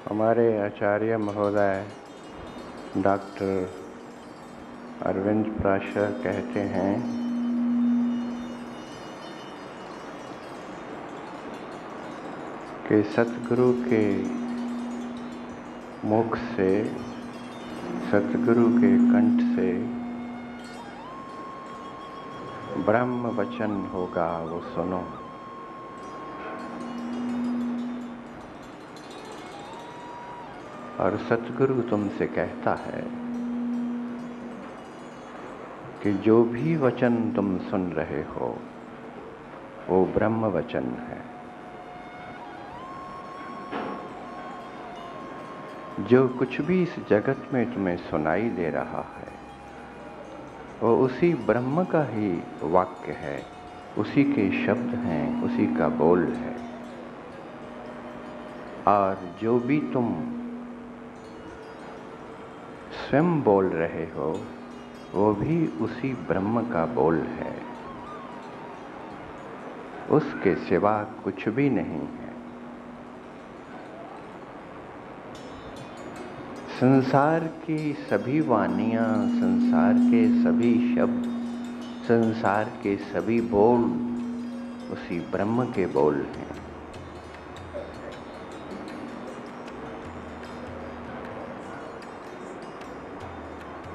हमारे आचार्य महोदय डॉक्टर अरविंद प्राशर कहते हैं कि सतगुरु के मुख से, सतगुरु के कंठ से ब्रह्म वचन होगा, वो सुनो। और सतगुरु तुमसे कहता है कि जो भी वचन तुम सुन रहे हो वो ब्रह्म वचन है। जो कुछ भी इस जगत में तुम्हें सुनाई दे रहा है वो उसी ब्रह्म का ही वाक्य है, उसी के शब्द हैं, उसी का बोल है। और जो भी तुम स्वयं बोल रहे हो वो भी उसी ब्रह्म का बोल है, उसके सिवा कुछ भी नहीं है। संसार की सभी वाणियां, संसार के सभी शब्द, संसार के सभी बोल उसी ब्रह्म के बोल हैं।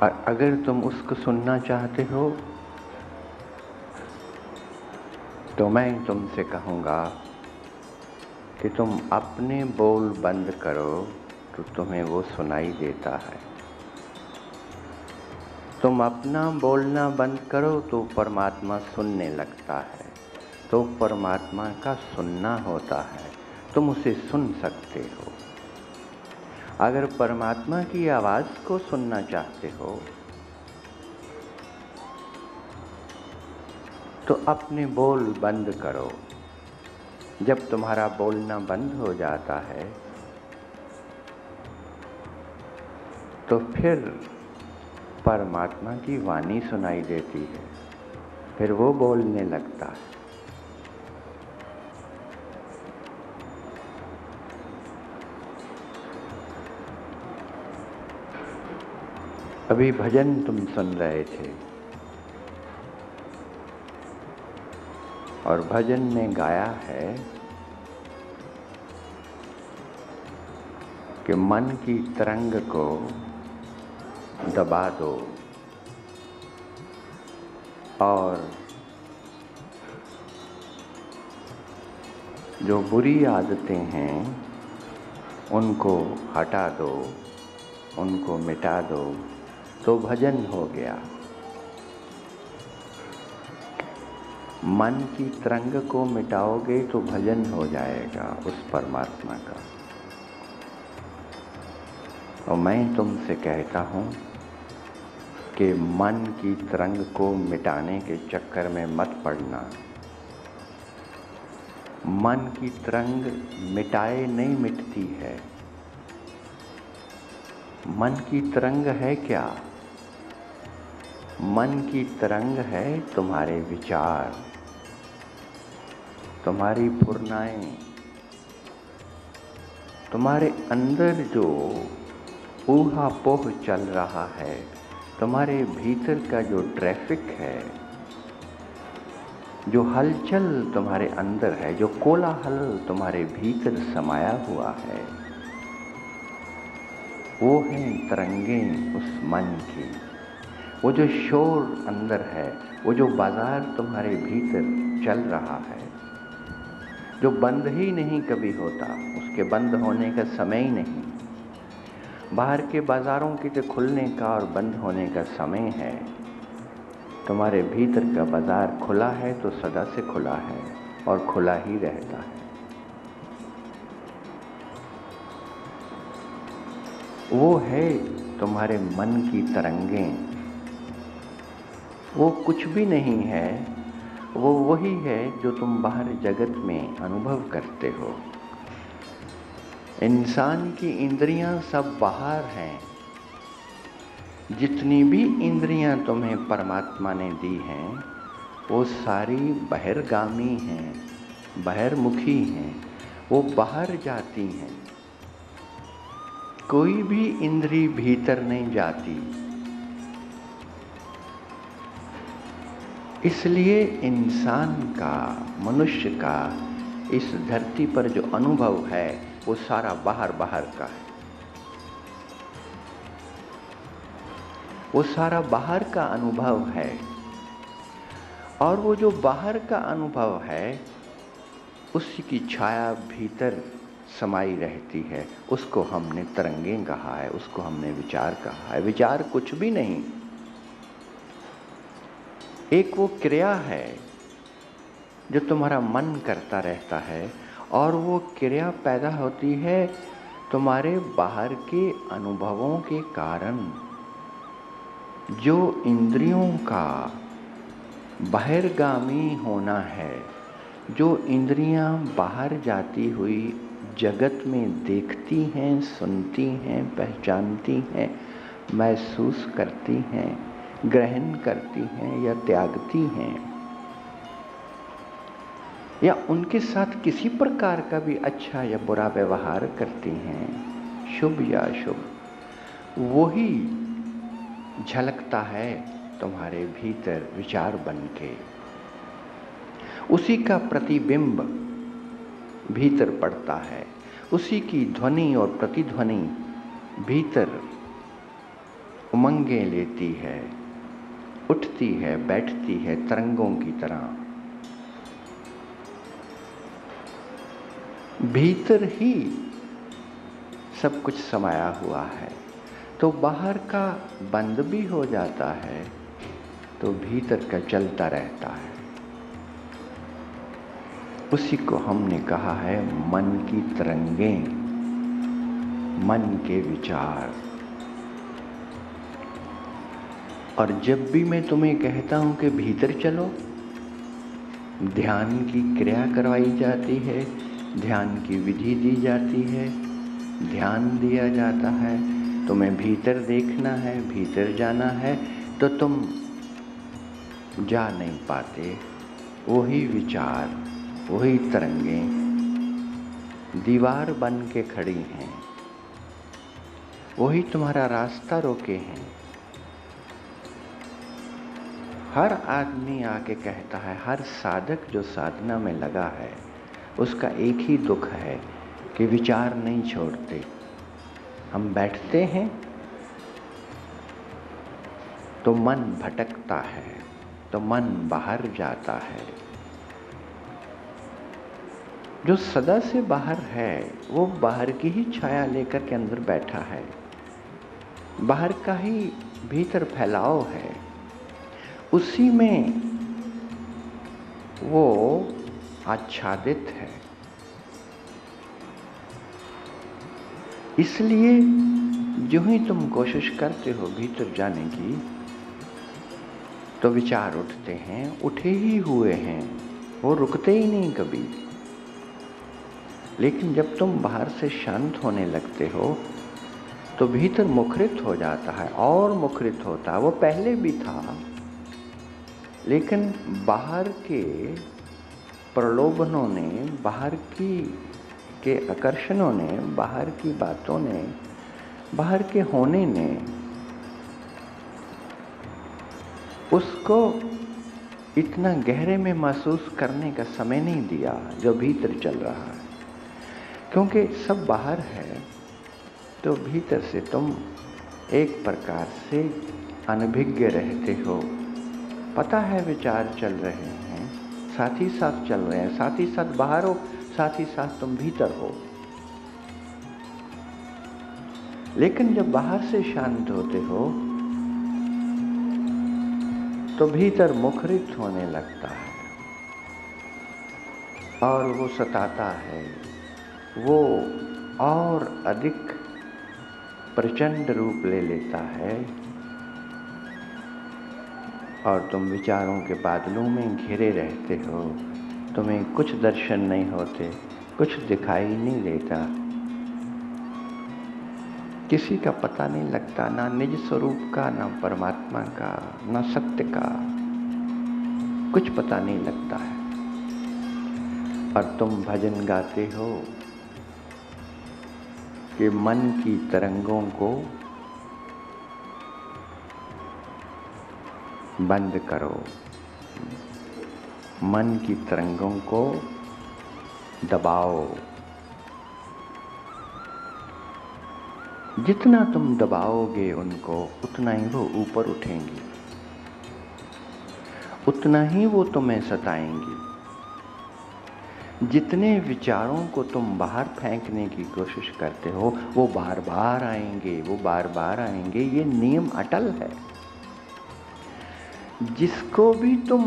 और अगर तुम उसको सुनना चाहते हो तो मैं तुमसे कहूँगा कि तुम अपने बोल बंद करो तो तुम्हें वो सुनाई देता है। तुम अपना बोलना बंद करो तो परमात्मा सुनने लगता है। तो परमात्मा का सुनना होता है, तुम उसे सुन सकते हो। अगर परमात्मा की आवाज़ को सुनना चाहते हो तो अपने बोल बंद करो। जब तुम्हारा बोलना बंद हो जाता है तो फिर परमात्मा की वाणी सुनाई देती है, फिर वो बोलने लगता है। अभी भजन तुम सुन रहे थे और भजन में गाया है कि मन की तरंग को दबा दो और जो बुरी आदतें हैं उनको हटा दो, उनको मिटा दो, तो भजन हो गया। मन की तरंग को मिटाओगे तो भजन हो जाएगा उस परमात्मा का। और मैं तुमसे कहता हूँ कि मन की तरंग को मिटाने के चक्कर में मत पड़ना। मन की तरंग मिटाए नहीं मिटती है। मन की तरंग है क्या? मन की तरंग है तुम्हारे विचार, तुम्हारी फुर्नाएं, तुम्हारे अंदर जो ऊहापोह चल रहा है, तुम्हारे भीतर का जो ट्रैफिक है, जो हलचल तुम्हारे अंदर है, जो कोलाहल तुम्हारे भीतर समाया हुआ है, वो हैं तरंगें उस मन की। वो जो शोर अंदर है, वो जो बाजार तुम्हारे भीतर चल रहा है, जो बंद ही नहीं कभी होता, उसके बंद होने का समय ही नहीं। बाहर के बाजारों के तो खुलने का और बंद होने का समय है। तुम्हारे भीतर का बाजार खुला है तो सदा से खुला है और खुला ही रहता है। वो है तुम्हारे मन की तरंगें। वो कुछ भी नहीं है, वो वही है जो तुम बाहर जगत में अनुभव करते हो। इंसान की इंद्रियां सब बाहर हैं। जितनी भी इंद्रियां तुम्हें परमात्मा ने दी हैं वो सारी बहिर्गामी हैं, बहिर्मुखी हैं, वो बाहर जाती हैं। कोई भी इंद्री भीतर नहीं जाती। इसलिए इंसान का, मनुष्य का इस धरती पर जो अनुभव है वो सारा बाहर बाहर का है। वो सारा बाहर का अनुभव है। और वो जो बाहर का अनुभव है उसी की छाया भीतर समाई रहती है। उसको हमने तरंगें कहा है, उसको हमने विचार कहा है। विचार कुछ भी नहीं, एक वो क्रिया है जो तुम्हारा मन करता रहता है, और वो क्रिया पैदा होती है तुम्हारे बाहर के अनुभवों के कारण। जो इंद्रियों का बहिर्गामी होना है, जो इंद्रियां बाहर जाती हुई जगत में देखती हैं, सुनती हैं, पहचानती हैं, महसूस करती हैं, ग्रहण करती हैं या त्यागती हैं, या उनके साथ किसी प्रकार का भी अच्छा या बुरा व्यवहार करती हैं, शुभ या अशुभ, वही झलकता है तुम्हारे भीतर विचार बन के। उसी का प्रतिबिंब भीतर पड़ता है, उसी की ध्वनि और प्रतिध्वनि भीतर उमंगें लेती है, उठती है, बैठती है तरंगों की तरह। भीतर ही सब कुछ समाया हुआ है। तो बाहर का बंद भी हो जाता है तो भीतर का चलता रहता है। उसी को हमने कहा है मन की तरंगें, मन के विचार। और जब भी मैं तुम्हें कहता हूं कि भीतर चलो, ध्यान की क्रिया करवाई जाती है, ध्यान की विधि दी जाती है, ध्यान दिया जाता है, तुम्हें भीतर देखना है, भीतर जाना है, तो तुम जा नहीं पाते। वही विचार, वही तरंगें दीवार बन के खड़ी हैं, वही तुम्हारा रास्ता रोके हैं। हर आदमी आके कहता है, हर साधक जो साधना में लगा है उसका एक ही दुख है कि विचार नहीं छोड़ते। हम बैठते हैं तो मन भटकता है, तो मन बाहर जाता है। जो सदा से बाहर है वो बाहर की ही छाया लेकर के अंदर बैठा है, बाहर का ही भीतर फैलाव है, उसी में वो आच्छादित है। इसलिए जो ही तुम कोशिश करते हो भीतर जाने की तो विचार उठते हैं, उठे ही हुए हैं, वो रुकते ही नहीं कभी। लेकिन जब तुम बाहर से शांत होने लगते हो तो भीतर मुखरित हो जाता है, और मुखरित होता है। वो पहले भी था, लेकिन बाहर के प्रलोभनों ने, बाहर के आकर्षणों ने, बाहर की बातों ने, बाहर के होने ने उसको इतना गहरे में महसूस करने का समय नहीं दिया जो भीतर चल रहा है। क्योंकि सब बाहर है तो भीतर से तुम एक प्रकार से अनभिज्ञ रहते हो। पता है विचार चल रहे हैं, साथ ही साथ चल रहे हैं, साथ ही साथ बाहर हो, साथ ही साथ तुम भीतर हो। लेकिन जब बाहर से शांत होते हो तो भीतर मुखरित होने लगता है और वो सताता है, वो और अधिक प्रचंड रूप ले लेता है और तुम विचारों के बादलों में घिरे रहते हो। तुम्हें कुछ दर्शन नहीं होते, कुछ दिखाई नहीं देता, किसी का पता नहीं लगता, ना निज स्वरूप का, ना परमात्मा का, ना सत्य का, कुछ पता नहीं लगता है। और तुम भजन गाते हो, कि मन की तरंगों को बंद करो, मन की तरंगों को दबाओ। जितना तुम दबाओगे उनको, उतना ही वो ऊपर उठेंगी, उतना ही वो तुम्हें सताएंगी। जितने विचारों को तुम बाहर फेंकने की कोशिश करते हो, वो बार बार आएंगे, वो बार बार आएंगे। ये नियम अटल है। जिसको भी तुम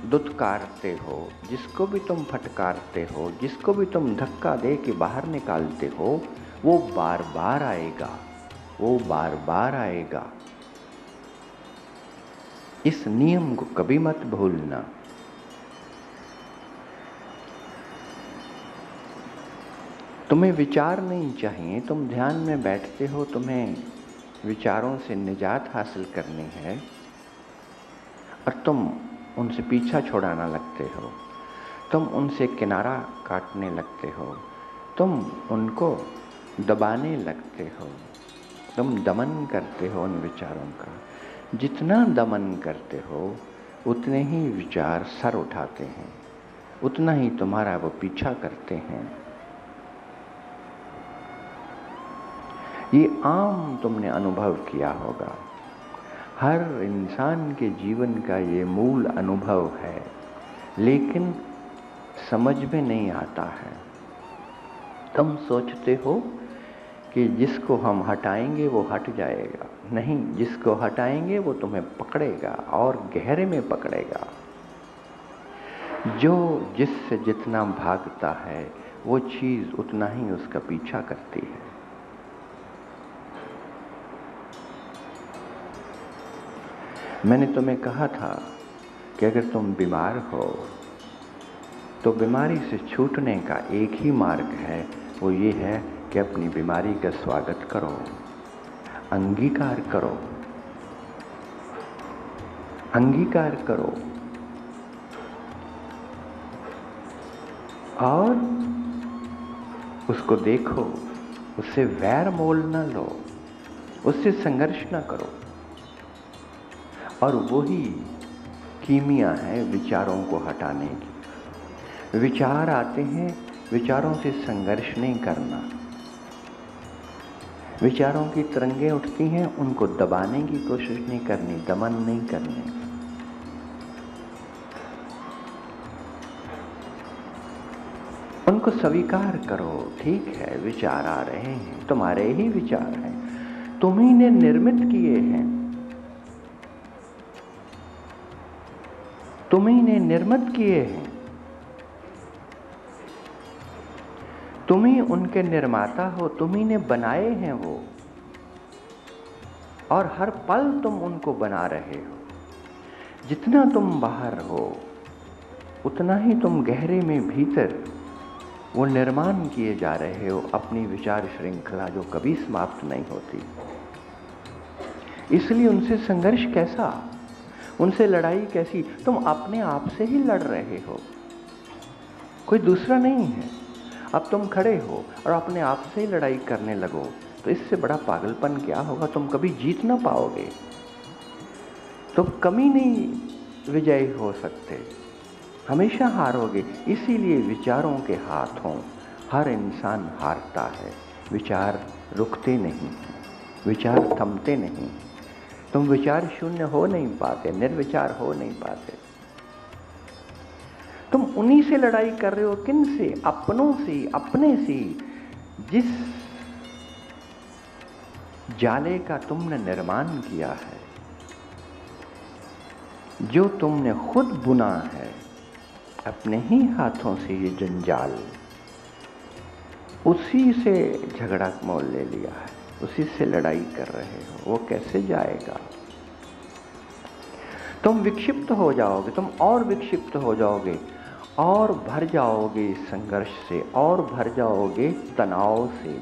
दुत्कारते हो, जिसको भी तुम फटकारते हो, जिसको भी तुम धक्का दे के बाहर निकालते हो, वो बार बार आएगा, वो बार बार आएगा। इस नियम को कभी मत भूलना। तुम्हें विचार नहीं चाहिए। तुम ध्यान में बैठते हो, तुम्हें विचारों से निजात हासिल करनी है और तुम उनसे पीछा छुड़ाना लगते हो, तुम उनसे किनारा काटने लगते हो, तुम उनको दबाने लगते हो, तुम दमन करते हो उन विचारों का। जितना दमन करते हो उतने ही विचार सर उठाते हैं, उतना ही तुम्हारा वो पीछा करते हैं। ये आम तुमने अनुभव किया होगा। हर इंसान के जीवन का ये मूल अनुभव है, लेकिन समझ में नहीं आता है। तुम सोचते हो कि जिसको हम हटाएंगे वो हट जाएगा। नहीं, जिसको हटाएंगे वो तुम्हें पकड़ेगा और गहरे में पकड़ेगा। जो जिससे जितना भागता है वो चीज उतना ही उसका पीछा करती है। मैंने तुम्हें कहा था कि अगर तुम बीमार हो तो बीमारी से छूटने का एक ही मार्ग है, वो ये है कि अपनी बीमारी का स्वागत करो, अंगीकार करो, अंगीकार करो और उसको देखो, उससे वैर मोल न लो, उससे संघर्ष न करो। और वही कीमिया है विचारों को हटाने की। विचार आते हैं, विचारों से संघर्ष नहीं करना। विचारों की तरंगें उठती हैं, उनको दबाने की कोशिश नहीं करनी, दमन नहीं करनी। उनको स्वीकार करो। ठीक है, विचार आ रहे हैं, तुम्हारे ही विचार हैं, तुम्ही ने निर्मित किए हैं, तुम्ही ने निर्मित किए हैं, तुम्ही उनके निर्माता हो, तुम्ही ने बनाए हैं वो, और हर पल तुम उनको बना रहे हो। जितना तुम बाहर हो उतना ही तुम गहरे में भीतर वो निर्माण किए जा रहे हो, अपनी विचार श्रृंखला जो कभी समाप्त नहीं होती। इसलिए उनसे संघर्ष कैसा, उनसे लड़ाई कैसी? तुम अपने आप से ही लड़ रहे हो, कोई दूसरा नहीं है। अब तुम खड़े हो और अपने आप से ही लड़ाई करने लगो तो इससे बड़ा पागलपन क्या होगा? तुम कभी जीत ना पाओगे, तुम कभी नहीं विजयी हो सकते, हमेशा हारोगे। इसीलिए विचारों के हाथों हर इंसान हारता है। विचार रुकते नहीं, विचार थमते नहीं। तुम विचार शून्य हो नहीं पाते, निर्विचार हो नहीं पाते। तुम उन्हीं से लड़ाई कर रहे हो। किन से? अपनों से, अपने से, जिस जाले का तुमने निर्माण किया है, जो तुमने खुद बुना है अपने ही हाथों से, ये जंजाल, उसी से झगड़ा मोल ले लिया है, उसी से लड़ाई कर रहे हो। वो कैसे जाएगा? तुम विक्षिप्त हो जाओगे, तुम और विक्षिप्त हो जाओगे और भर जाओगे संघर्ष से, और भर जाओगे तनाव से।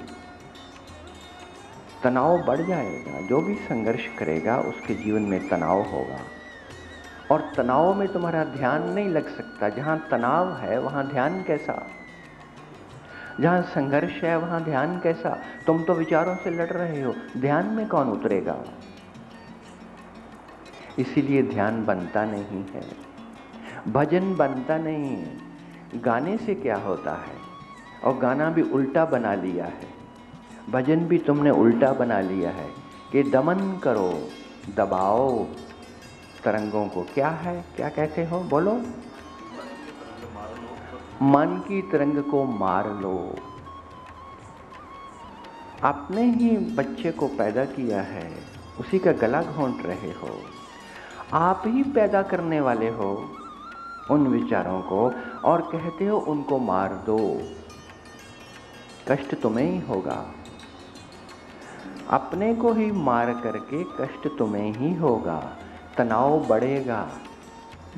तनाव बढ़ जाएगा। जो भी संघर्ष करेगा उसके जीवन में तनाव होगा, और तनाव में तुम्हारा ध्यान नहीं लग सकता। जहां तनाव है वहां ध्यान कैसा? जहां संघर्ष है वहां ध्यान कैसा? तुम तो विचारों से लड़ रहे हो, ध्यान में कौन उतरेगा? इसीलिए ध्यान बनता नहीं है, भजन बनता नहीं है। गाने से क्या होता है? और गाना भी उल्टा बना लिया है, भजन भी तुमने उल्टा बना लिया है कि दमन करो, दबाओ तरंगों को। क्या है, क्या कहते हो? बोलो। मन की तरंग को मार लो। आपने ही बच्चे को पैदा किया है, उसी का गला घोंट रहे हो। आप ही पैदा करने वाले हो उन विचारों को और कहते हो उनको मार दो। कष्ट तुम्हें ही होगा, अपने को ही मार करके कष्ट तुम्हें ही होगा। तनाव बढ़ेगा,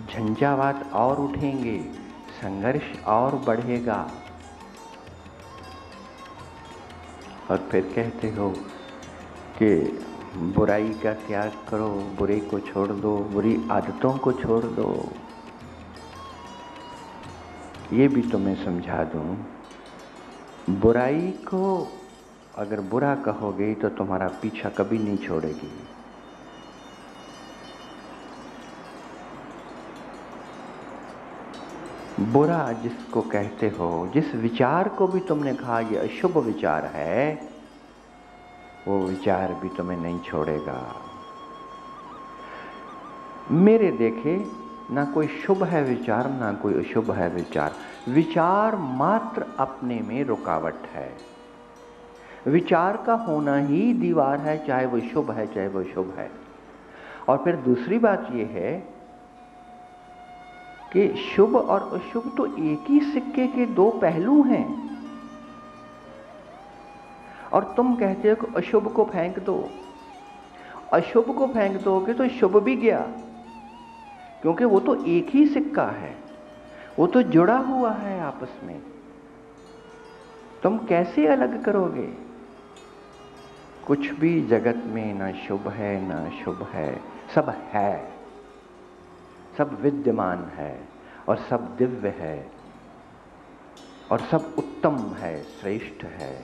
झंझावात और उठेंगे, संघर्ष और बढ़ेगा। और फिर कहते हो कि बुराई का त्याग करो, बुरे को छोड़ दो, बुरी आदतों को छोड़ दो। ये भी तुम्हें समझा दूं, बुराई को अगर बुरा कहोगे तो तुम्हारा पीछा कभी नहीं छोड़ेगी। बुरा जिसको कहते हो, जिस विचार को भी तुमने कहा ये अशुभ विचार है, वो विचार भी तुम्हें नहीं छोड़ेगा। मेरे देखे ना कोई शुभ है विचार, ना कोई अशुभ है विचार। विचार मात्र अपने में रुकावट है। विचार का होना ही दीवार है, चाहे वो शुभ है चाहे वो शुभ है। और फिर दूसरी बात ये है कि शुभ और अशुभ तो एक ही सिक्के के दो पहलू हैं। और तुम कहते हो कि अशुभ को फेंक दो। अशुभ को फेंक दोगे तो शुभ भी गया, क्योंकि वो तो एक ही सिक्का है, वो तो जुड़ा हुआ है आपस में। तुम कैसे अलग करोगे? कुछ भी जगत में ना शुभ है ना अशुभ है, सब है, सब विद्यमान है और सब दिव्य है और सब उत्तम है, श्रेष्ठ है।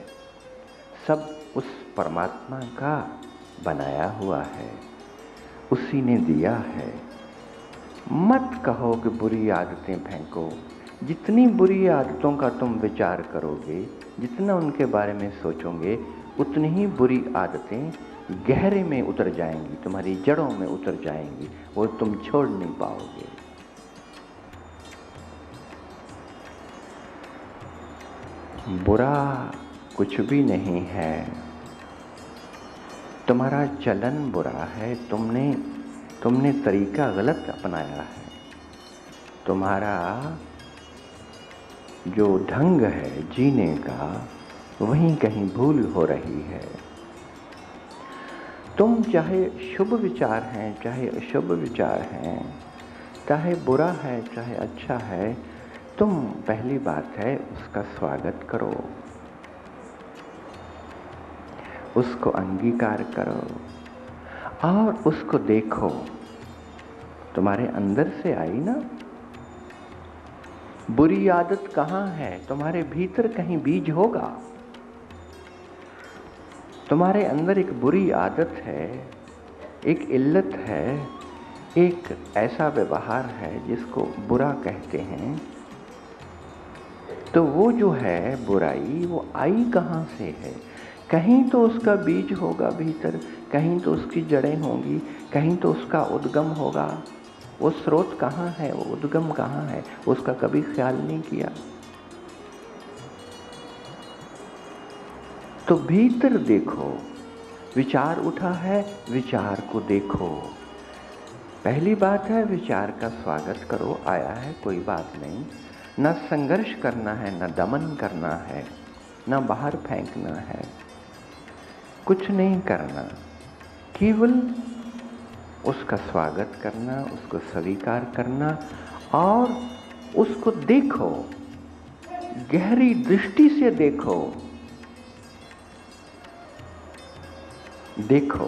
सब उस परमात्मा का बनाया हुआ है, उसी ने दिया है। मत कहो कि बुरी आदतें फेंको। जितनी बुरी आदतों का तुम विचार करोगे, जितना उनके बारे में सोचोगे, उतनी ही बुरी आदतें गहरे में उतर जाएंगी, तुम्हारी जड़ों में उतर जाएंगी, वो तुम छोड़ नहीं पाओगे। बुरा कुछ भी नहीं है, तुम्हारा चलन बुरा है, तुमने तरीका गलत अपनाया है। तुम्हारा जो ढंग है जीने का, वहीं कहीं भूल हो रही है। तुम चाहे शुभ विचार हैं चाहे अशुभ विचार हैं, चाहे बुरा है चाहे अच्छा है, तुम पहली बात है उसका स्वागत करो, उसको अंगीकार करो और उसको देखो। तुम्हारे अंदर से आई ना। बुरी आदत कहाँ है? तुम्हारे भीतर कहीं बीज होगा। तुम्हारे अंदर एक बुरी आदत है, एक इल्लत है, एक ऐसा व्यवहार है जिसको बुरा कहते हैं। तो वो जो है बुराई, वो आई कहाँ से है? कहीं तो उसका बीज होगा भीतर, कहीं तो उसकी जड़ें होंगी, कहीं तो उसका उद्गम होगा। वो स्रोत कहाँ है, वो उद्गम कहाँ है, उसका कभी ख्याल नहीं किया। तो भीतर देखो, विचार उठा है, विचार को देखो। पहली बात है विचार का स्वागत करो, आया है कोई बात नहीं। न संघर्ष करना है, न दमन करना है, न बाहर फेंकना है, कुछ नहीं करना, केवल उसका स्वागत करना, उसको स्वीकार करना और उसको देखो, गहरी दृष्टि से देखो। देखो,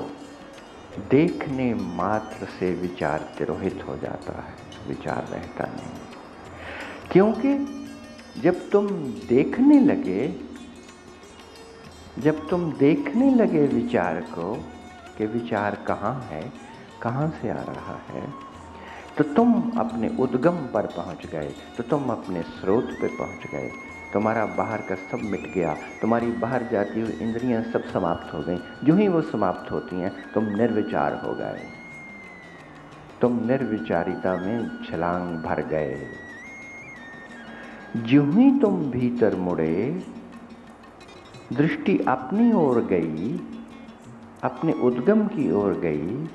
देखने मात्र से विचार तिरोहित हो जाता है, विचार रहता नहीं। क्योंकि जब तुम देखने लगे विचार को कि विचार कहाँ है, कहाँ से आ रहा है, तो तुम अपने उद्गम पर पहुंच गए, तो तुम अपने स्रोत पे पहुंच गए। तुम्हारा बाहर का सब मिट गया, तुम्हारी बाहर जाती हुई इंद्रियां सब समाप्त हो गई। जो ही वो समाप्त होती हैं तुम निर्विचार हो गए, तुम निर्विचारिता में छलांग भर गए। जो ही तुम भीतर मुड़े, दृष्टि अपनी ओर गई, अपने उद्गम की ओर गई,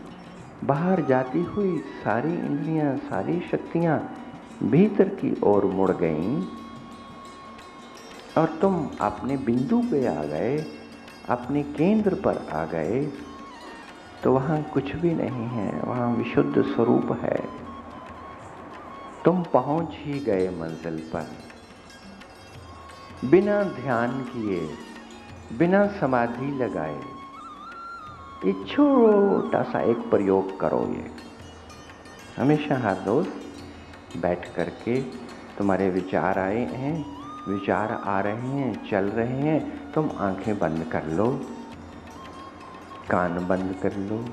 बाहर जाती हुई सारी इंद्रियां, सारी शक्तियां भीतर की ओर मुड़ गईं और तुम अपने बिंदु पे आ गए, अपने केंद्र पर आ गए। तो वहां कुछ भी नहीं है, वहां विशुद्ध स्वरूप है। तुम पहुंच ही गए मंजिल पर, बिना ध्यान किए, बिना समाधि लगाए। ये छोटा सा एक प्रयोग करो। ये हमेशा हर रोज बैठ करके, तुम्हारे विचार आए हैं, विचार आ रहे हैं, चल रहे हैं, तुम आंखें बंद कर लो, कान बंद कर लो।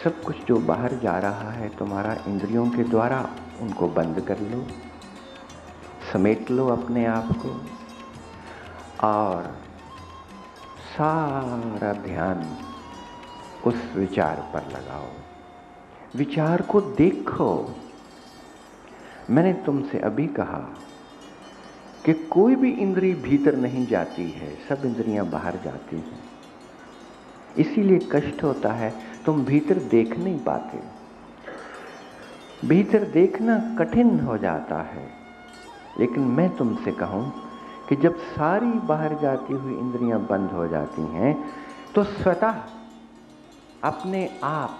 सब कुछ जो बाहर जा रहा है तुम्हारा इंद्रियों के द्वारा, उनको बंद कर लो, समेट लो अपने आप को और सारा ध्यान उस विचार पर लगाओ। विचार को देखो। मैंने तुमसे अभी कहा कि कोई भी इंद्रिय भीतर नहीं जाती है, सब इंद्रियां बाहर जाती हैं। इसीलिए कष्ट होता है, तुम भीतर देख नहीं पाते। भीतर देखना कठिन हो जाता है। लेकिन मैं तुमसे कहूं कि जब सारी बाहर जाती हुई इंद्रियां बंद हो जाती हैं, तो स्वतः अपने आप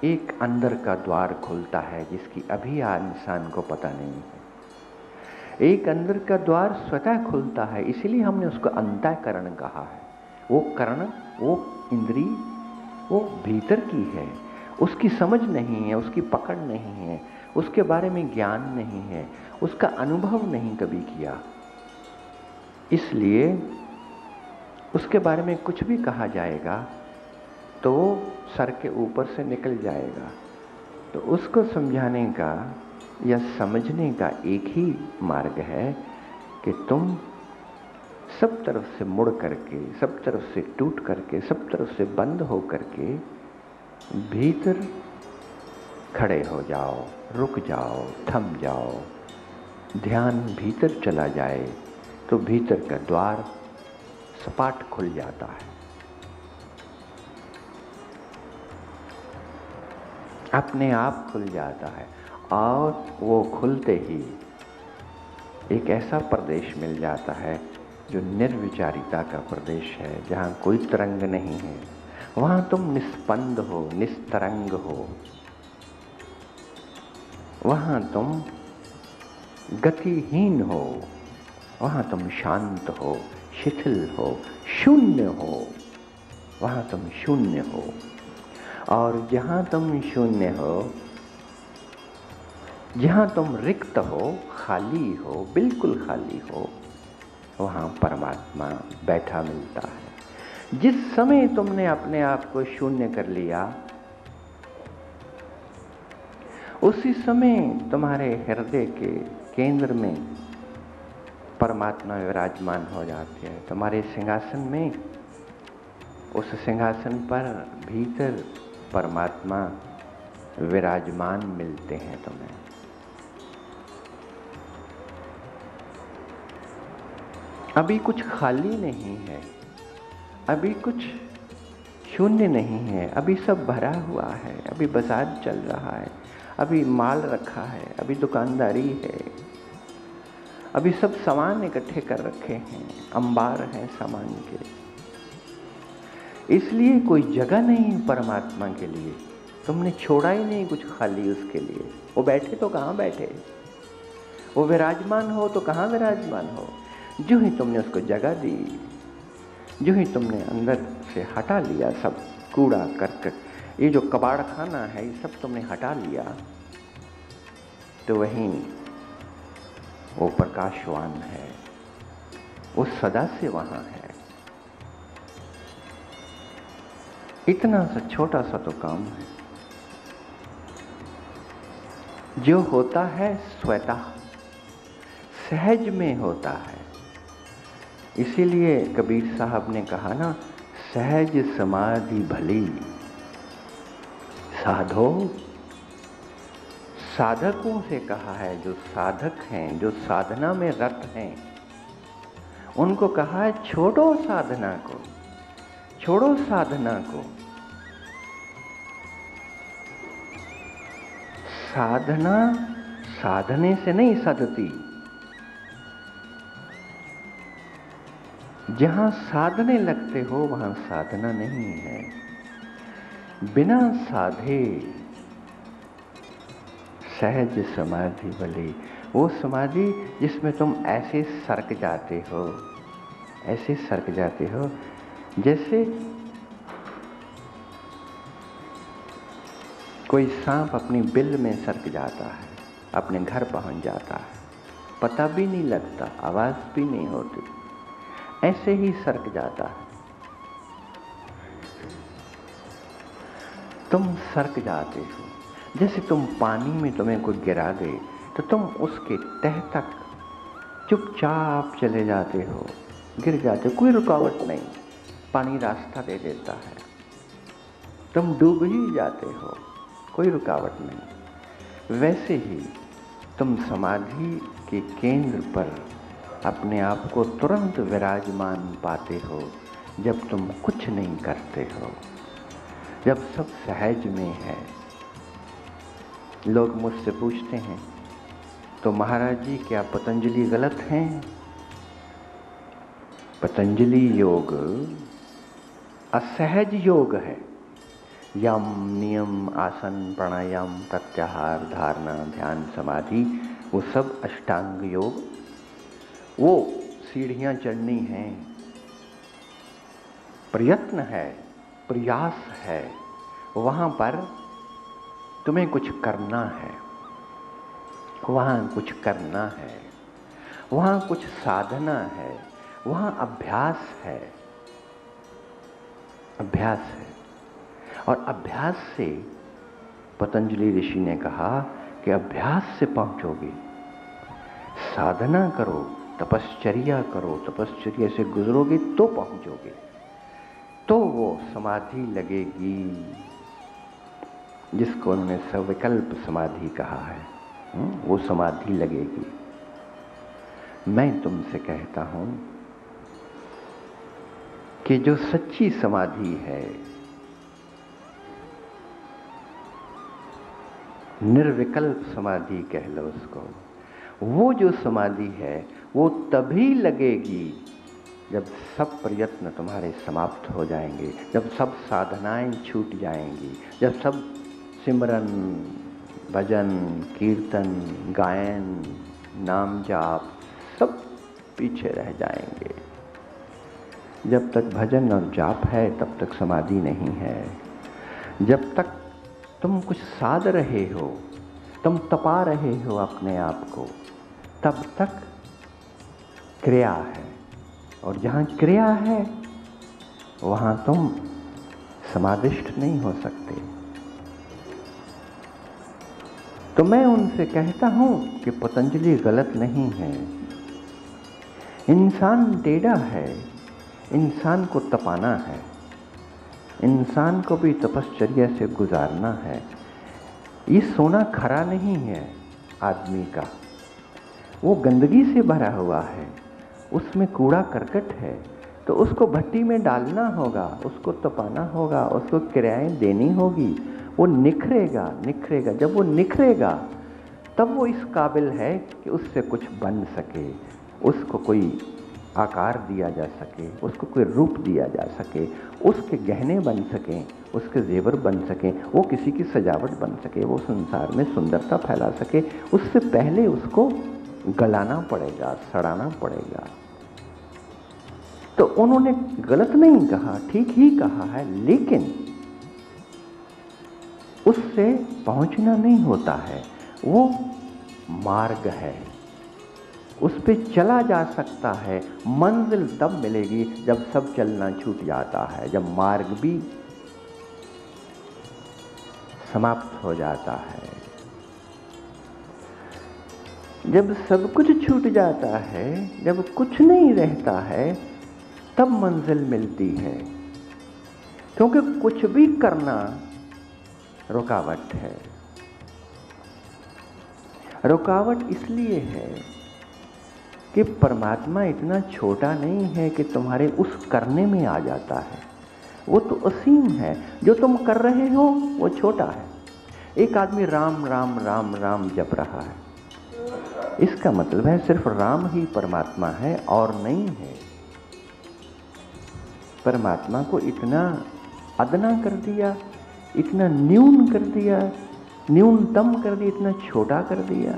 एक अंदर का द्वार खुलता है, जिसकी अभी इंसान को पता नहीं है। एक अंदर का द्वार स्वतः खुलता है, इसीलिए हमने उसको अंतःकरण कहा है। वो करण, वो इंद्री, वो भीतर की है, उसकी समझ नहीं है, उसकी पकड़ नहीं है, उसके बारे में ज्ञान नहीं है, उसका अनुभव नहीं कभी किया। इसलिए उसके बारे में कुछ भी कहा जाएगा तो सर के ऊपर से निकल जाएगा। तो उसको समझाने का या समझने का एक ही मार्ग है कि तुम सब तरफ से मुड़ करके, सब तरफ से टूट करके, सब तरफ से बंद हो करके भीतर खड़े हो जाओ, रुक जाओ, थम जाओ। ध्यान भीतर चला जाए तो भीतर का द्वार सपाट खुल जाता है। अपने आप खुल जाता है और वो खुलते ही एक ऐसा प्रदेश मिल जाता है जो निर्विचारिता का प्रदेश है, जहाँ कोई तरंग नहीं है। वहाँ तुम निस्पंद हो, निस्तरंग हो। वहाँ तुम गतिहीन हो, वहाँ तुम शांत हो, शिथिल हो, शून्य हो। वहाँ तुम शून्य हो। और जहाँ तुम शून्य हो, जहाँ तुम रिक्त हो, खाली हो, बिल्कुल खाली हो, वहाँ परमात्मा बैठा मिलता है। जिस समय तुमने अपने आप को शून्य कर लिया, उसी समय तुम्हारे हृदय के केंद्र में परमात्मा विराजमान हो जाते हैं। तुम्हारे सिंहासन में, उस सिंहासन पर भीतर परमात्मा विराजमान मिलते हैं तुम्हें। अभी कुछ खाली नहीं है, अभी कुछ शून्य नहीं है, अभी सब भरा हुआ है, अभी बाजार चल रहा है, अभी माल रखा है, अभी दुकानदारी है, अभी सब सामान इकट्ठे कर रखे हैं, अंबार हैं सामान के। इसलिए कोई जगह नहीं परमात्मा के लिए। तुमने छोड़ा ही नहीं कुछ खाली उसके लिए। वो बैठे तो कहाँ बैठे, वो विराजमान हो तो कहाँ विराजमान हो। जो ही तुमने उसको जगह दी, जो ही तुमने अंदर से हटा लिया सब कूड़ा करकट, ये जो कबाड़ खाना है, ये सब तुमने हटा लिया, तो वहीं वो प्रकाशवान है, वो सदा से वहां है। इतना सा छोटा सा तो काम है। जो होता है स्वतः सहज में होता है। इसीलिए कबीर साहब ने कहा ना, सहज समाधि भली साधो। साधकों से कहा है, जो साधक हैं, जो साधना में रत हैं, उनको कहा है छोड़ो साधना को, छोड़ो साधना को। साधना साधने से नहीं सधती। जहां साधने लगते हो वहां साधना नहीं है। बिना साधे सहज समाधि भली, वो समाधि जिसमें तुम ऐसे सरक जाते हो, ऐसे सरक जाते हो जैसे कोई सांप अपनी बिल में सरक जाता है, अपने घर पहुंच जाता है, पता भी नहीं लगता, आवाज भी नहीं होती, ऐसे ही सरक जाता है। तुम सरक जाते हो। जैसे तुम पानी में तुम्हें कोई गिरा दे तो तुम उसके तह तक चुपचाप चले जाते हो, गिर जाते हो, कोई रुकावट नहीं, पानी रास्ता दे देता है, तुम डूब ही जाते हो, कोई रुकावट नहीं। वैसे ही तुम समाधि के केंद्र पर अपने आप को तुरंत विराजमान पाते हो जब तुम कुछ नहीं करते हो, जब सब सहज में है। लोग मुझसे पूछते हैं, तो महाराज जी क्या पतंजलि गलत हैं? पतंजलि योग असहज योग है। यम नियम आसन प्राणायाम प्रत्याहार धारणा ध्यान समाधि, वो सब अष्टांग योग, वो सीढ़ियां चढ़नी हैं, प्रयत्न है, प्रयास है। वहां पर तुम्हें कुछ करना है, वहां कुछ करना है, वहां कुछ साधना है, वहां अभ्यास है, अभ्यास है। और अभ्यास से पतंजलि ऋषि ने कहा कि अभ्यास से पहुंचोगे। साधना करो, तपश्चर्या करो, तपश्चर्या से गुजरोगे तो पहुंचोगे, तो वो समाधि लगेगी जिसको उन्होंने सविकल्प समाधि कहा है, वो समाधि लगेगी। मैं तुमसे कहता हूं कि जो सच्ची समाधि है, निर्विकल्प समाधि कह लो उसको, वो जो समाधि है वो तभी लगेगी जब सब प्रयत्न तुम्हारे समाप्त हो जाएंगे, जब सब साधनाएं छूट जाएंगी, जब सब सिमरन भजन कीर्तन गायन नाम जाप सब पीछे रह जाएंगे। जब तक भजन और जाप है तब तक समाधि नहीं है। जब तक तुम कुछ साध रहे हो, तुम तपा रहे हो अपने आप को, तब तक क्रिया है। और जहां क्रिया है वहां तुम समाधिष्ठ नहीं हो सकते। तो मैं उनसे कहता हूं कि पतंजलि गलत नहीं है। इंसान टेढ़ा है, इंसान को तपाना है, इंसान को भी तपश्चर्या से गुजारना है। ये सोना खरा नहीं है आदमी का, वो गंदगी से भरा हुआ है, उसमें कूड़ा करकट है, तो उसको भट्टी में डालना होगा, उसको तपाना होगा, उसको क्रियाएं देनी होगी, वो निखरेगा निखरेगा। जब वो निखरेगा तब वो इस काबिल है कि उससे कुछ बन सके, उसको कोई आकार दिया जा सके, उसको कोई रूप दिया जा सके, उसके गहने बन सकें, उसके जेवर बन सकें, वो किसी की सजावट बन सके, वो संसार में सुंदरता फैला सके। उससे पहले उसको गलाना पड़ेगा, सड़ाना पड़ेगा। तो उन्होंने गलत नहीं कहा, ठीक ही कहा है, लेकिन उससे पहुंचना नहीं होता है, वो मार्ग है। उस पे चला जा सकता है। मंजिल तब मिलेगी जब सब चलना छूट जाता है, जब मार्ग भी समाप्त हो जाता है, जब सब कुछ छूट जाता है, जब कुछ नहीं रहता है, तब मंजिल मिलती है। क्योंकि कुछ भी करना रुकावट है। रुकावट इसलिए है कि परमात्मा इतना छोटा नहीं है कि तुम्हारे उस करने में आ जाता है। वो तो असीम है। जो तुम कर रहे हो वो छोटा है। एक आदमी राम राम राम राम जप रहा है, इसका मतलब है सिर्फ राम ही परमात्मा है और नहीं है। परमात्मा को इतना अदना कर दिया, इतना न्यून कर दिया, न्यूनतम कर दिया, इतना छोटा कर दिया।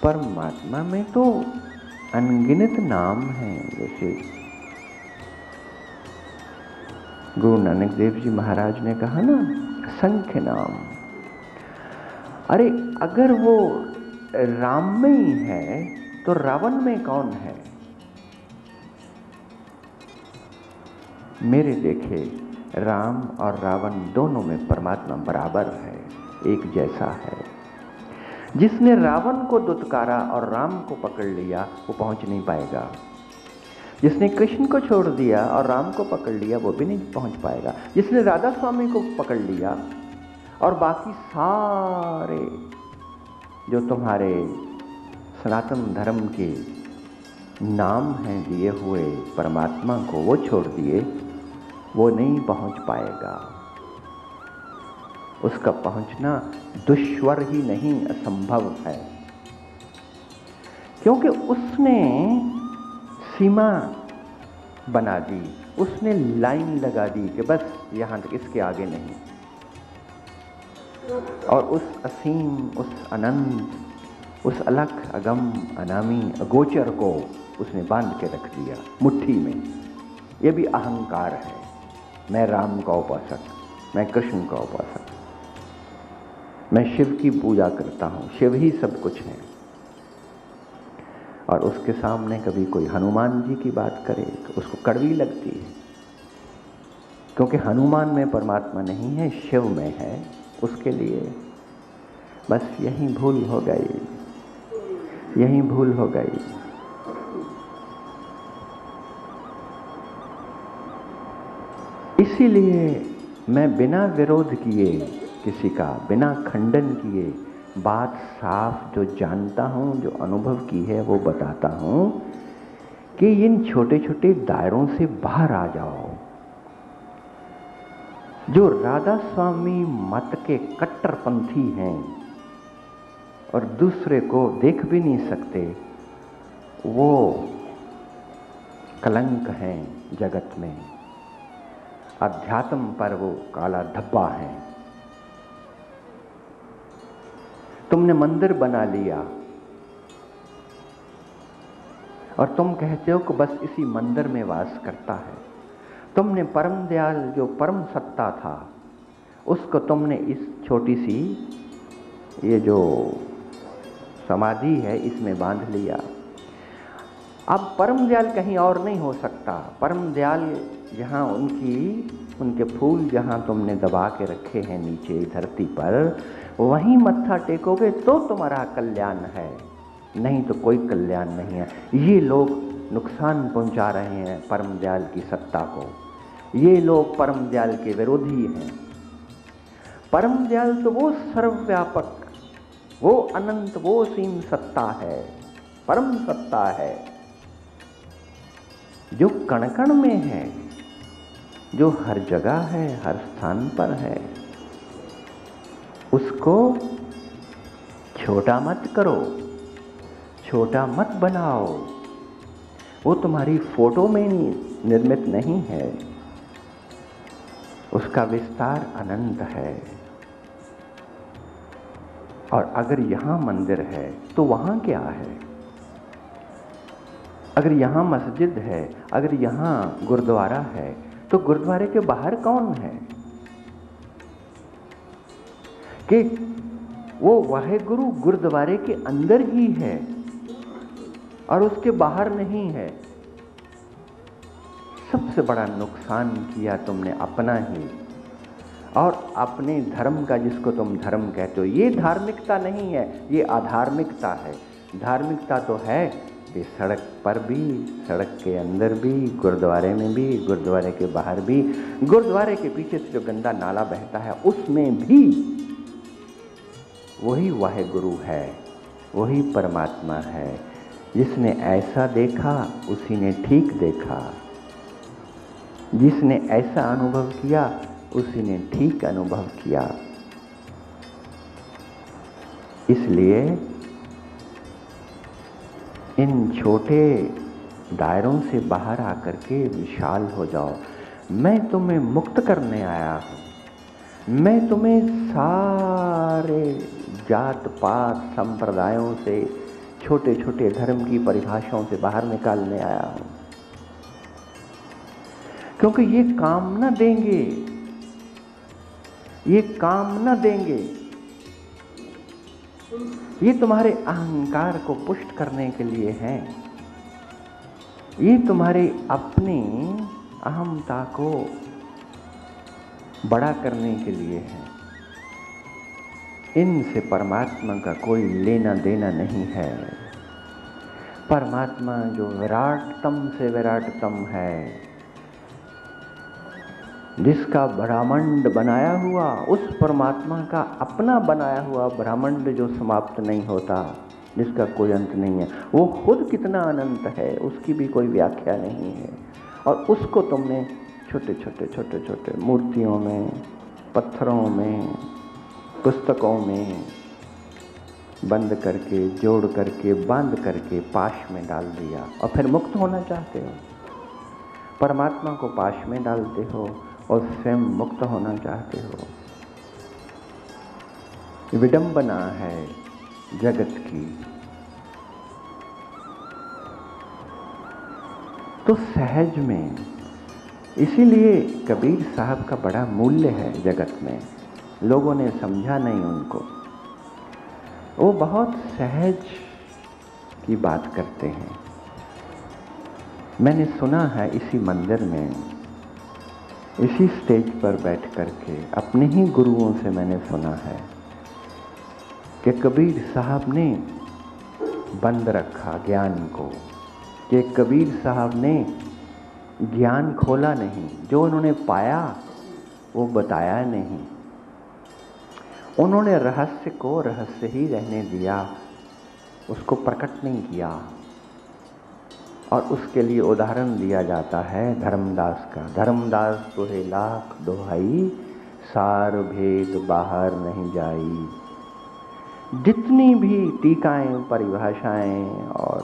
परमात्मा में तो अनगिनत नाम हैं। जैसे गुरु नानक देव जी महाराज ने कहा ना, असंख्य नाम। अरे अगर वो राम में ही है तो रावण में कौन है? मेरे देखे राम और रावण दोनों में परमात्मा बराबर है, एक जैसा है। जिसने रावण को दुत्कारा और राम को पकड़ लिया वो पहुंच नहीं पाएगा। जिसने कृष्ण को छोड़ दिया और राम को पकड़ लिया वो भी नहीं पहुंच पाएगा। जिसने राधा स्वामी को पकड़ लिया और बाकी सारे जो तुम्हारे सनातन धर्म के नाम हैं दिए हुए परमात्मा को वो छोड़ दिए, वो नहीं पहुंच पाएगा। उसका पहुंचना दुश्वर ही नहीं असंभव है। क्योंकि उसने सीमा बना दी, उसने लाइन लगा दी कि बस यहां तक, इसके आगे नहीं। और उस असीम, उस अनंत, उस अलख, अगम, अनामी, अगोचर को उसने बांध के रख दिया मुट्ठी में। यह भी अहंकार है। मैं राम का उपासक, मैं कृष्ण का उपासक, मैं शिव की पूजा करता हूं, शिव ही सब कुछ है। और उसके सामने कभी कोई हनुमान जी की बात करे तो उसको कड़वी लगती है। क्योंकि हनुमान में परमात्मा नहीं है, शिव में है। उसके लिए बस यही भूल हो गई, यही भूल हो गई। इसीलिए मैं बिना विरोध किए किसी का, बिना खंडन किए, बात साफ जो जानता हूं, जो अनुभव की है वो बताता हूं कि इन छोटे छोटे दायरों से बाहर आ जाओ। जो राधा स्वामी मत के कट्टरपंथी हैं और दूसरे को देख भी नहीं सकते, वो कलंक हैं जगत में। अध्यात्म पर वो काला धब्बा है। तुमने मंदिर बना लिया और तुम कहते हो कि बस इसी मंदिर में वास करता है। तुमने परम दयाल जो परम सत्ता था उसको तुमने इस छोटी सी ये जो समाधि है इसमें बांध लिया। अब परम दयाल कहीं और नहीं हो सकता। परम दयाल जहाँ उनके फूल जहाँ तुमने दबा के रखे हैं नीचे धरती पर, वहीं मत्था टेकोगे तो तुम्हारा कल्याण है, नहीं तो कोई कल्याण नहीं है। ये लोग नुकसान पहुंचा रहे हैं परम दयाल की सत्ता को। ये लोग परम दयाल के विरोधी हैं। परम दयाल तो वो सर्वव्यापक, वो अनंत, वो असीम सत्ता है, परम सत्ता है, जो कण कण में है, जो हर जगह है, हर स्थान पर है। उसको छोटा मत करो, छोटा मत बनाओ। वो तुम्हारी फोटो में निर्मित नहीं है, उसका विस्तार अनंत है। और अगर यहां मंदिर है तो वहां क्या है? अगर यहां मस्जिद है, अगर यहां गुरुद्वारा है, तो गुरुद्वारे के बाहर कौन है? कि वो वाहेगुरु गुरुद्वारे के अंदर ही है। और उसके बाहर नहीं है। सबसे बड़ा नुकसान किया तुमने अपना ही, और अपने धर्म का, जिसको तुम धर्म कहते हो। ये धार्मिकता नहीं है, ये अधार्मिकता है। धार्मिकता तो है कि सड़क पर भी, सड़क के अंदर भी, गुरुद्वारे में भी, गुरुद्वारे के बाहर भी, गुरुद्वारे के पीछे से जो गंदा नाला बहता है उसमें भी वही वाहेगुरु है, वही परमात्मा है। जिसने ऐसा देखा उसी ने ठीक देखा, जिसने ऐसा अनुभव किया उसी ने ठीक अनुभव किया। इसलिए इन छोटे दायरों से बाहर आकर के विशाल हो जाओ। मैं तुम्हें मुक्त करने आया हूं। मैं तुम्हें सारे जात पात संप्रदायों से, छोटे छोटे धर्म की परिभाषाओं से बाहर निकालने आया हूं, क्योंकि ये काम न देंगे, ये काम न देंगे। ये तुम्हारे अहंकार को पुष्ट करने के लिए हैं, ये तुम्हारे अपनी अहमता को बड़ा करने के लिए हैं। इनसे परमात्मा का कोई लेना देना नहीं है। परमात्मा जो विराटतम से विराटतम है, जिसका ब्रह्मांड बनाया हुआ, उस परमात्मा का अपना बनाया हुआ ब्रह्मांड जो समाप्त नहीं होता, जिसका कोई अंत नहीं है, वो खुद कितना अनंत है उसकी भी कोई व्याख्या नहीं है। और उसको तुमने छोटे छोटे छोटे छोटे मूर्तियों में, पत्थरों में, पुस्तकों में बंद करके, जोड़ करके, बांध करके पाश में डाल दिया, और फिर मुक्त होना चाहते हो। परमात्मा को पाश में डालते हो और स्वयं मुक्त होना चाहते हो। विडंबना है जगत की। तो सहज में, इसीलिए कबीर साहब का बड़ा मूल्य है जगत में। लोगों ने समझा नहीं उनको। वो बहुत सहज की बात करते हैं। मैंने सुना है इसी मंदिर में, इसी स्टेज पर बैठ करके अपने ही गुरुओं से मैंने सुना है कि कबीर साहब ने बंद रखा ज्ञान को, कि कबीर साहब ने ज्ञान खोला नहीं, जो उन्होंने पाया वो बताया नहीं। उन्होंने रहस्य को रहस्य ही रहने दिया, उसको प्रकट नहीं किया। और उसके लिए उदाहरण दिया जाता है धर्मदास का। धर्मदास तो है लाख दोहाई, सार भेद बाहर नहीं जाई। जितनी भी टीकाएं, परिभाषाएं और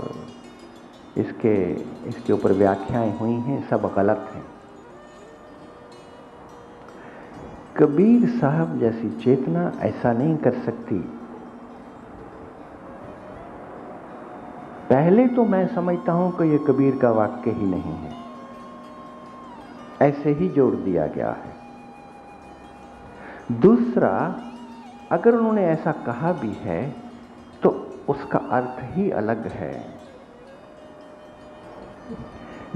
इसके ऊपर व्याख्याएं हुई हैं, सब गलत हैं। कबीर साहब जैसी चेतना ऐसा नहीं कर सकती। पहले तो मैं समझता हूं कि यह कबीर का वाक्य ही नहीं है, ऐसे ही जोड़ दिया गया है। दूसरा, अगर उन्होंने ऐसा कहा भी है तो उसका अर्थ ही अलग है।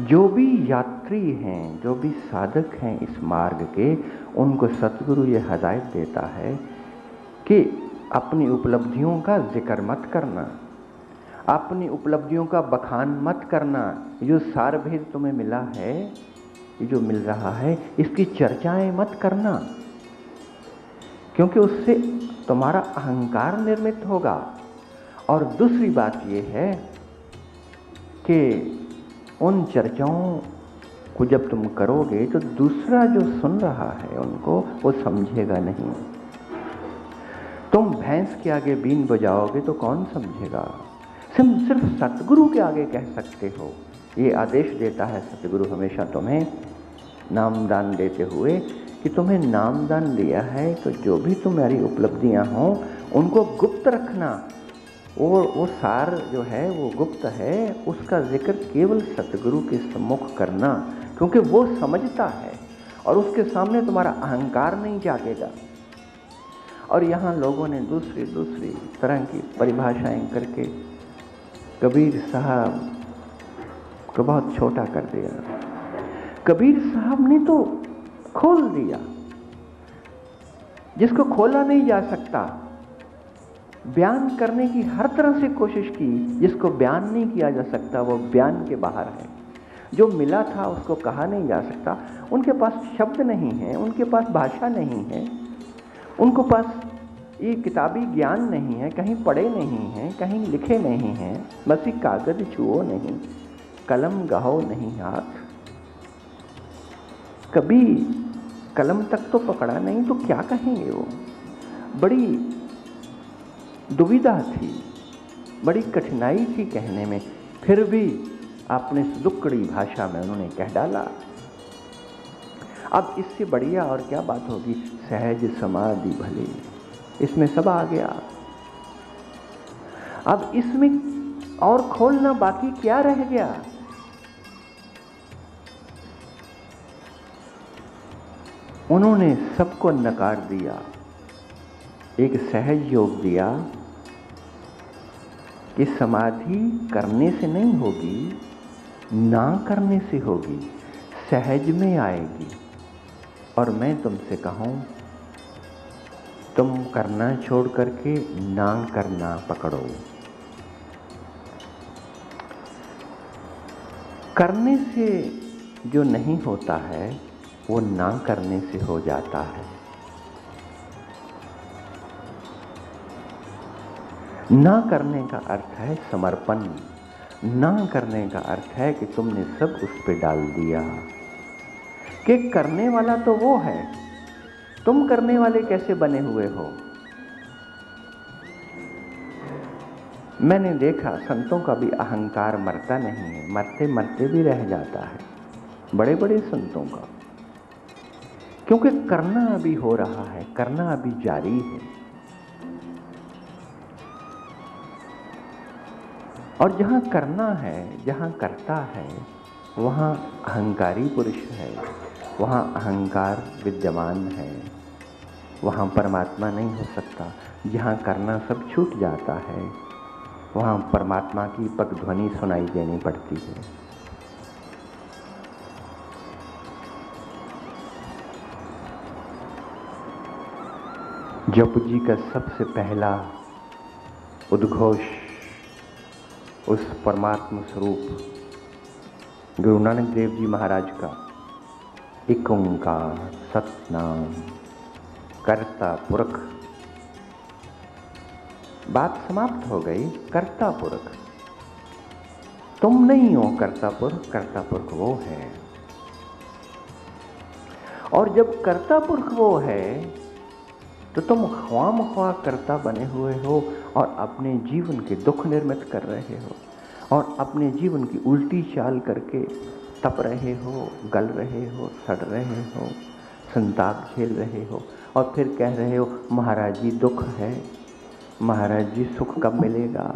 जो भी यात्री हैं, जो भी साधक हैं इस मार्ग के, उनको सतगुरु ये हदायत देता है कि अपनी उपलब्धियों का जिक्र मत करना, अपनी उपलब्धियों का बखान मत करना। जो सार भेद तुम्हें मिला है, ये जो मिल रहा है, इसकी चर्चाएं मत करना, क्योंकि उससे तुम्हारा अहंकार निर्मित होगा। और दूसरी बात ये है कि उन चर्चाओं को जब तुम करोगे तो दूसरा जो सुन रहा है उनको वो समझेगा नहीं। तुम भैंस के आगे बीन बजाओगे तो कौन समझेगा? सिर्फ सतगुरु के आगे कह सकते हो। ये आदेश देता है सतगुरु हमेशा तुम्हें नामदान देते हुए कि तुम्हें नामदान दिया है तो जो भी तुम्हारी उपलब्धियां हों उनको गुप्त रखना। और वो सार जो है वो गुप्त है, उसका जिक्र केवल सतगुरु के सम्मुख करना, क्योंकि वो समझता है और उसके सामने तुम्हारा अहंकार नहीं जागेगा। और यहाँ लोगों ने दूसरी तरह की परिभाषाएं करके कबीर साहब को बहुत छोटा कर दिया। कबीर साहब ने तो खोल दिया जिसको खोला नहीं जा सकता, बयान करने की हर तरह से कोशिश की, जिसको बयान नहीं किया जा सकता वो बयान के बाहर है। जो मिला था उसको कहा नहीं जा सकता। उनके पास शब्द नहीं है, उनके पास भाषा नहीं है, उनको पास ये किताबी ज्ञान नहीं है, कहीं पढ़े नहीं हैं, कहीं लिखे नहीं हैं, बस एक कागज छुओ नहीं, कलम गहो नहीं हाथ। कभी कलम तक तो पकड़ा नहीं तो क्या कहेंगे वो। बड़ी दुविधा थी, बड़ी कठिनाई थी कहने में, फिर भी अपने सुदुक्कड़ी भाषा में उन्होंने कह डाला। अब इससे बढ़िया और क्या बात होगी। सहज समाधि भले, इसमें सब आ गया। अब इसमें और खोलना बाकी क्या रह गया। उन्होंने सबको नकार दिया, एक सहज योग दिया कि समाधि करने से नहीं होगी, ना करने से होगी, सहज में आएगी। और मैं तुमसे कहूं, तुम करना छोड़ करके ना करना पकड़ो। करने से जो नहीं होता है वो ना करने से हो जाता है। ना करने का अर्थ है समर्पण। ना करने का अर्थ है कि तुमने सब उस पे डाल दिया, कि करने वाला तो वो है, तुम करने वाले कैसे बने हुए हो। मैंने देखा संतों का भी अहंकार मरता नहीं है, मरते मरते भी रह जाता है, बड़े बड़े संतों का, क्योंकि करना अभी हो रहा है, करना अभी जारी है। और जहां करना है, जहां करता है, वहां अहंकारी पुरुष है, वहां अहंकार विद्यमान है, वहां परमात्मा नहीं हो सकता। जहां करना सब छूट जाता है, वहां परमात्मा की पग ध्वनि सुनाई देनी पड़ती है। जप जी का सबसे पहला उद्घोष उस परमात्मा स्वरूप गुरु नानक देव जी महाराज का एक ओंकार सतनाम कर्ता पुरख। बात समाप्त हो गई। कर्ता पुरख तुम नहीं हो, कर्ता पुरख, कर्ता पुरख वो है। और जब कर्ता पुरख वो है तो तुम ख्वामख्वाह कर्ता बने हुए हो और अपने जीवन के दुख निर्मित कर रहे हो और अपने जीवन की उल्टी चाल करके तप रहे हो, गल रहे हो, सड़ रहे हो, संताप झेल रहे हो और फिर कह रहे हो महाराज जी दुख है, महाराज जी सुख कब मिलेगा।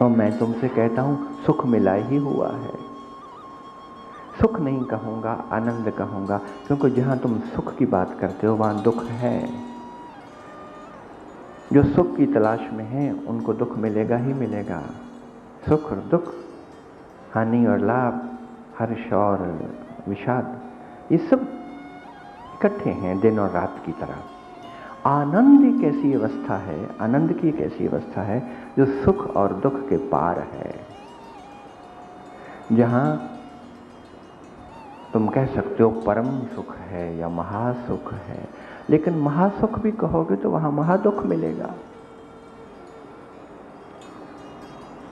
और मैं तुमसे कहता हूं सुख मिला ही हुआ है। सुख नहीं कहूंगा, आनंद कहूंगा, क्योंकि जहां तुम सुख की बात करते हो वहां दुख है। जो सुख की तलाश में है उनको दुख मिलेगा ही मिलेगा। सुख और दुख, हानि और लाभ, हर्ष और विषाद, ये सब इकट्ठे हैं दिन और रात की तरह। आनंद एक ऐसी अवस्था है, आनंद की एक ऐसी अवस्था है जो सुख और दुख के पार है, जहां तुम कह सकते हो परम सुख है या महासुख है, लेकिन महासुख भी कहोगे तो वहां महादुख मिलेगा।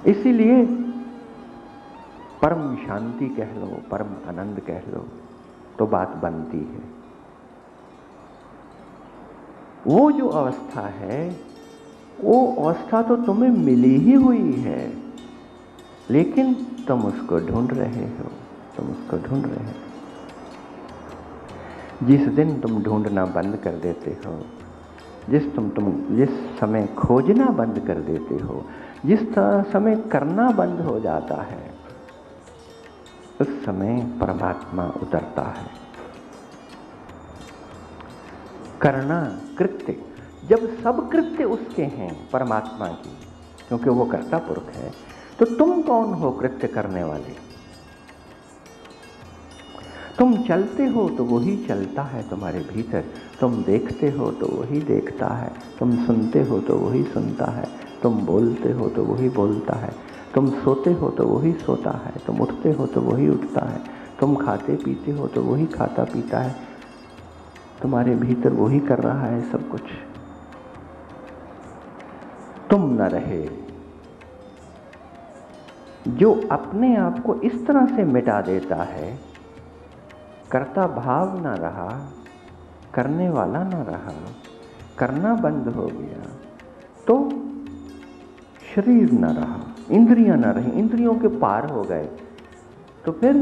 इसीलिए परम शांति कह लो, परम आनंद कह लो तो बात बनती है। वो जो अवस्था है, वो अवस्था तो तुम्हें मिली ही हुई है, लेकिन तुम उसको ढूंढ रहे हो, तुम उसको ढूंढ रहे हो। जिस दिन तुम ढूंढना बंद कर देते हो, जिस समय खोजना बंद कर देते हो, जिस समय करना बंद हो जाता है, उस समय परमात्मा उतरता है। करना, कृत्य, जब सब कृत्य उसके हैं परमात्मा की, क्योंकि वो कर्ता पुरुष है, तो तुम कौन हो कृत्य करने वाले? तुम चलते हो तो वही चलता है तुम्हारे भीतर, तुम देखते हो तो वही देखता है, तुम सुनते हो तो वही सुनता है, तुम बोलते हो तो वही बोलता है, तुम सोते हो तो वही सोता है, तुम उठते हो तो वही उठता है, तुम खाते पीते हो तो वही खाता पीता है, तुम्हारे भीतर वही कर रहा है सब कुछ। तुम न रहे। जो अपने आप को इस तरह से मिटा देता है, कर्ता भाव न रहा, करने वाला न रहा, करना बंद हो गया, तो शरीर न रहा, इंद्रियां न रही, इंद्रियों के पार हो गए, तो फिर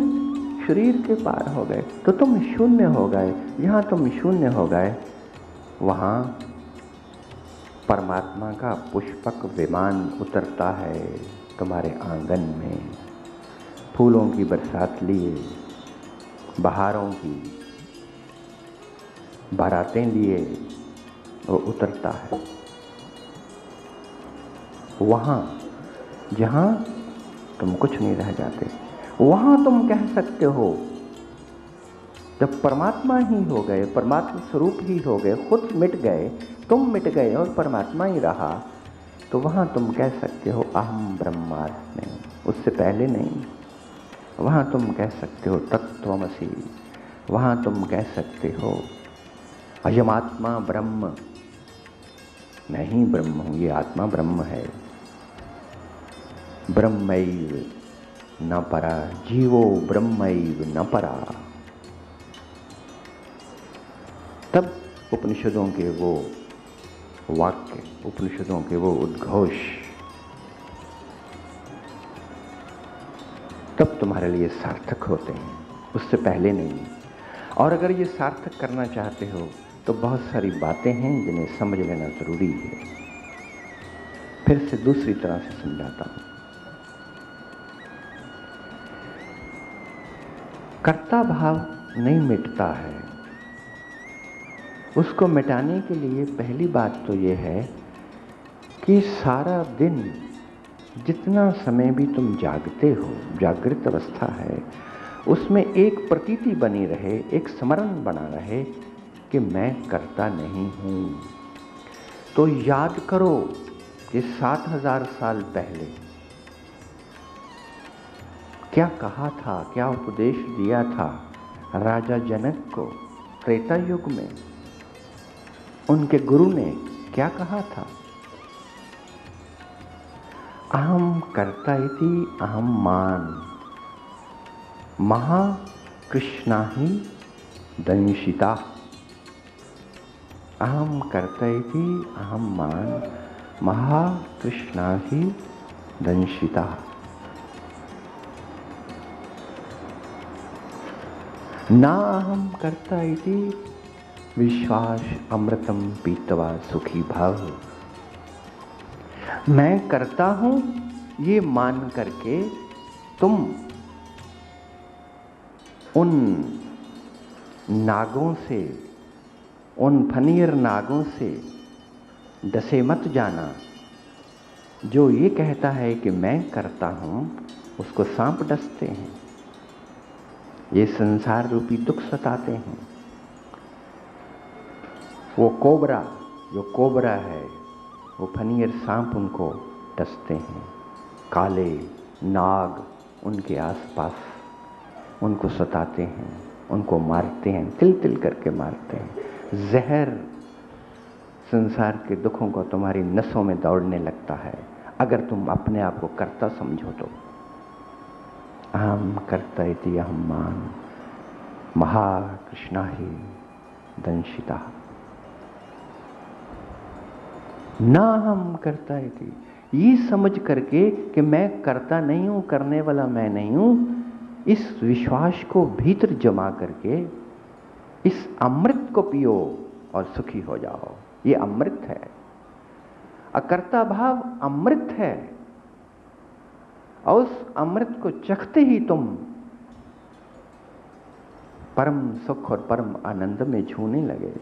शरीर के पार हो गए, तो तुम शून्य हो गए। जहां तुम शून्य हो गए, वहां परमात्मा का पुष्पक विमान उतरता है तुम्हारे आंगन में, फूलों की बरसात लिए, बहारों की बारातें लिए वो उतरता है। वहां जहां तुम कुछ नहीं रह जाते, वहां तुम कह सकते हो, जब परमात्मा ही हो गए, परमात्मा स्वरूप ही हो गए, खुद मिट गए, तुम मिट गए और परमात्मा ही रहा, तो वहां तुम कह सकते हो अहम ब्रह्मास्मि, उससे पहले नहीं। वहां तुम कह सकते हो तत्त्वमसि, वहां तुम कह सकते हो अयमात्मा ब्रह्म, मैं ही ब्रह्म हूं, ये आत्मा ब्रह्म है। ब्रह्मैव न परा, जीवो ब्रह्मैव न परा। तब उपनिषदों के वो वाक्य, उपनिषदों के वो उद्घोष, तब तुम्हारे लिए सार्थक होते हैं, उससे पहले नहीं। और अगर ये सार्थक करना चाहते हो तो बहुत सारी बातें हैं जिन्हें समझ लेना जरूरी है। फिर से दूसरी तरह से समझाता हूं। कर्ता भाव नहीं मिटता है, उसको मिटाने के लिए पहली बात तो ये है कि सारा दिन जितना समय भी तुम जागते हो, जागृत अवस्था है, उसमें एक प्रतीति बनी रहे, एक स्मरण बना रहे कि मैं करता नहीं हूं। तो याद करो कि 7000 साल पहले क्या कहा था, क्या उपदेश दिया था राजा जनक को त्रेता युग में। उनके गुरु ने क्या कहा था? अहम कर्ता इति अहम मान, महाकृष्णा ही दंशिता। अहम कर्ता इति अहम मान, महाकृष्णा ही दंशिता। ना अहम कर्ता इति विश्वास अमृतम पीतवा सुखी भव। मैं करता हूं ये मान करके तुम उन नागों से, उन फनीर नागों से डसे मत जाना। जो ये कहता है कि मैं करता हूं, उसको सांप डसते हैं, ये संसार रूपी दुख सताते हैं। वो कोबरा, जो कोबरा है, वो फनीर सांप उनको डसते हैं, काले नाग उनके आसपास उनको सताते हैं, उनको मारते हैं, तिल तिल करके मारते हैं। जहर संसार के दुखों को तुम्हारी नसों में दौड़ने लगता है अगर तुम अपने आप को कर्ता समझो तो। अहम कर्ता इति अहम मान, महाकृष्णा ही दंशिता। ना हम करता इति, ये समझ करके कि मैं करता नहीं हूं, करने वाला मैं नहीं हूं, इस विश्वास को भीतर जमा करके इस अमृत को पियो और सुखी हो जाओ। ये अमृत है। अकर्ता भाव अमृत है, और उस अमृत को चखते ही तुम परम सुख और परम आनंद में झूमने लगे।